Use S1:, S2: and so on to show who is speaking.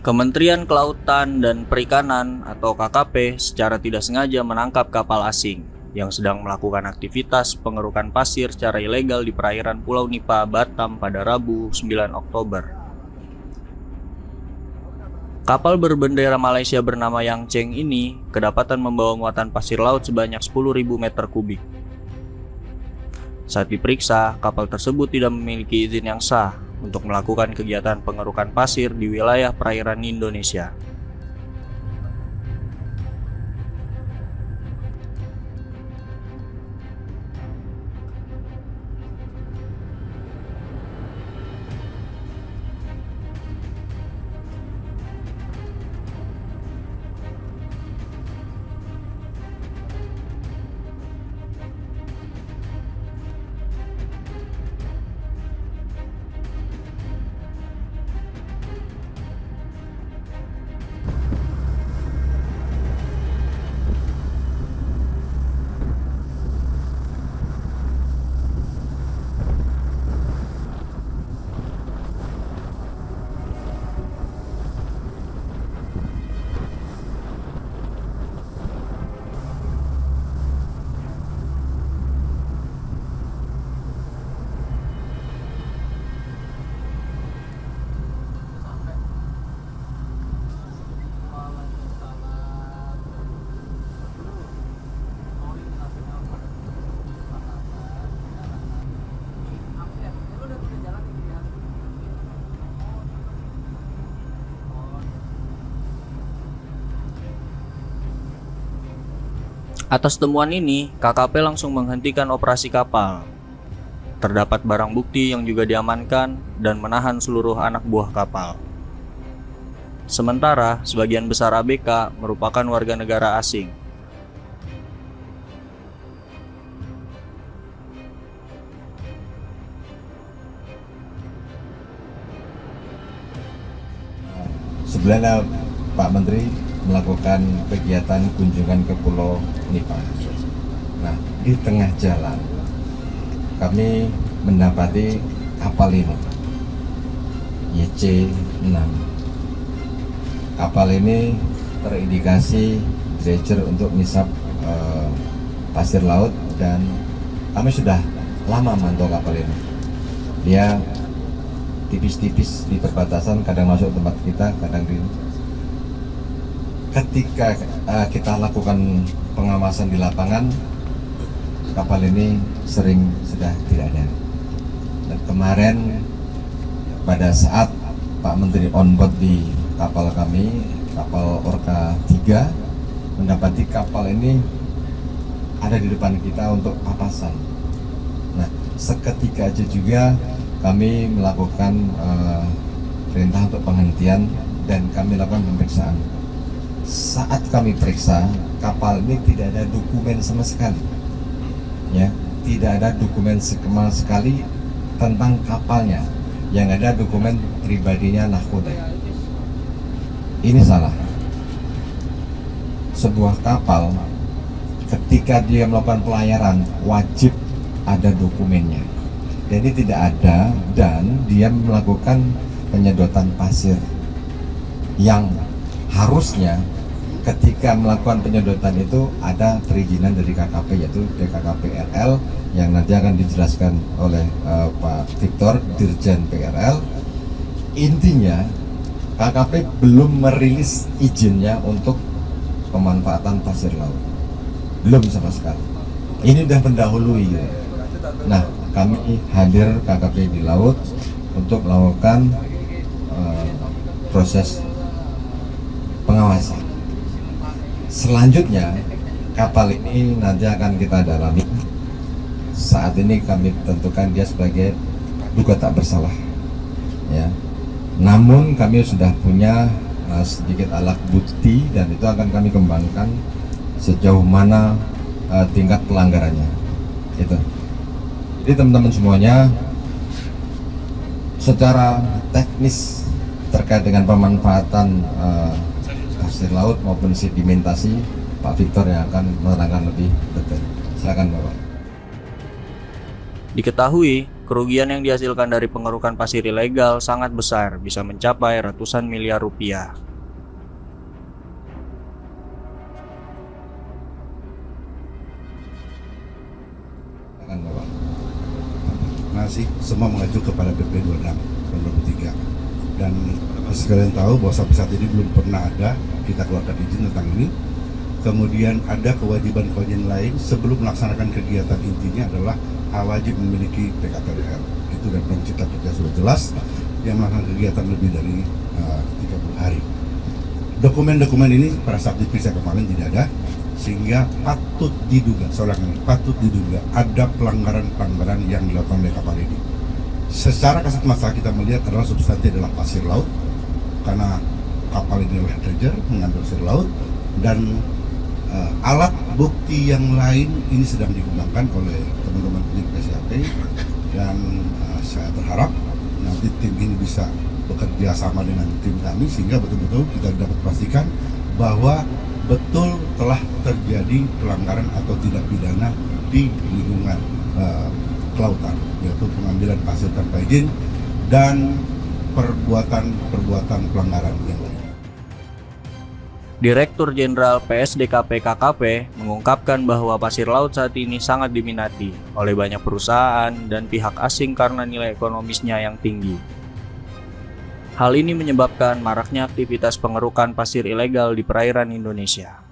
S1: Kementerian Kelautan dan Perikanan atau KKP secara tidak sengaja menangkap kapal asing yang sedang melakukan aktivitas pengerukan pasir secara ilegal di perairan Pulau Nipa, Batam pada Rabu 9 Oktober. Kapal berbendera Malaysia bernama Yang Cheng ini kedapatan membawa muatan pasir laut sebanyak 10.000 meter kubik. Saat diperiksa, kapal tersebut tidak memiliki izin yang sah untuk melakukan kegiatan pengerukan pasir di wilayah perairan Indonesia. Atas temuan ini, KKP langsung menghentikan operasi kapal. Terdapat barang bukti yang juga diamankan dan menahan seluruh anak buah kapal. Sementara, sebagian besar ABK merupakan warga negara asing.
S2: Sebelumnya Pak Menteri melakukan kegiatan kunjungan ke Pulau Nipa. Nah, di tengah jalan kami mendapati kapal ini YC6. Kapal ini terindikasi dredger untuk ngisap pasir laut, dan kami sudah lama mantau kapal ini. Dia tipis-tipis di perbatasan, kadang masuk tempat kita, kadang di. Ketika kita lakukan pengawasan di lapangan, kapal ini sering sudah tidak ada. Dan kemarin pada saat Pak Menteri on board di kapal kami, kapal Orca 3, mendapati kapal ini ada di depan kita untuk papasan. Nah, seketika aja juga kami melakukan perintah untuk penghentian dan kami lakukan pemeriksaan. Saat kami periksa, kapal ini tidak ada dokumen sama sekali, ya, tidak ada dokumen sama sekali tentang kapalnya. Yang ada dokumen pribadinya nahkoda. Ini salah. Sebuah kapal ketika dia melakukan pelayaran wajib ada dokumennya. Jadi tidak ada, dan dia melakukan penyedotan pasir yang harusnya ketika melakukan penyedotan itu ada perizinan dari KKP, yaitu DKKP RL, yang nanti akan dijelaskan oleh Pak Victor, Dirjen PRL. Intinya KKP belum merilis izinnya untuk pemanfaatan pasir laut, belum sama sekali. Ini sudah mendahului ya. Nah, kami hadir KKP di laut untuk melakukan proses pengawasan. Selanjutnya kapal ini nanti akan kita dalami. Saat ini kami tentukan dia sebagai duga tak bersalah, ya. Namun kami sudah punya sedikit alat bukti, dan itu akan kami kembangkan sejauh mana tingkat pelanggarannya. Itu. Jadi teman-teman semuanya, secara teknis terkait dengan pemanfaatan pasir laut maupun sedimentasi, Pak Victor yang akan menerangkan lebih detail. Silakan Bapak.
S1: Diketahui, Kerugian yang dihasilkan dari pengerukan pasir ilegal sangat besar, bisa mencapai ratusan miliar rupiah.
S3: Masih semua mengacu kepada PP 26 tahun 2003, dan sekalian tahu bahwa sampai saat ini belum pernah ada kita keluarkan izin tentang ini. Kemudian ada kewajiban-kewajiban lain sebelum melaksanakan kegiatan, intinya adalah wajib memiliki PKPDR. Itu dan Undang Cipta Kerja sudah jelas, yang melakukan kegiatan lebih dari 30 hari. Dokumen-dokumen ini pada saat diperiksa kemarin tidak ada, sehingga patut diduga, patut diduga ada pelanggaran-pelanggaran yang dilakukan oleh kapal ini. Secara kasat mata kita melihat adalah substansi adalah pasir laut, karena kapal ini adalah dredger mengandung pasir laut, dan alat bukti yang lain ini sedang dikembangkan oleh teman-teman penyidik SAP, dan saya berharap nanti tim ini bisa bekerja sama dengan tim kami sehingga betul-betul kita dapat pastikan bahwa betul telah terjadi pelanggaran atau tindak pidana di lingkungan kelautan, yaitu pengambilan pasir tanpa izin dan perbuatan pelanggaran yang lain.
S1: Direktur Jenderal PSDKP KKP mengungkapkan bahwa pasir laut saat ini sangat diminati oleh banyak perusahaan dan pihak asing karena nilai ekonomisnya yang tinggi. Hal ini menyebabkan maraknya aktivitas pengerukan pasir ilegal di perairan Indonesia.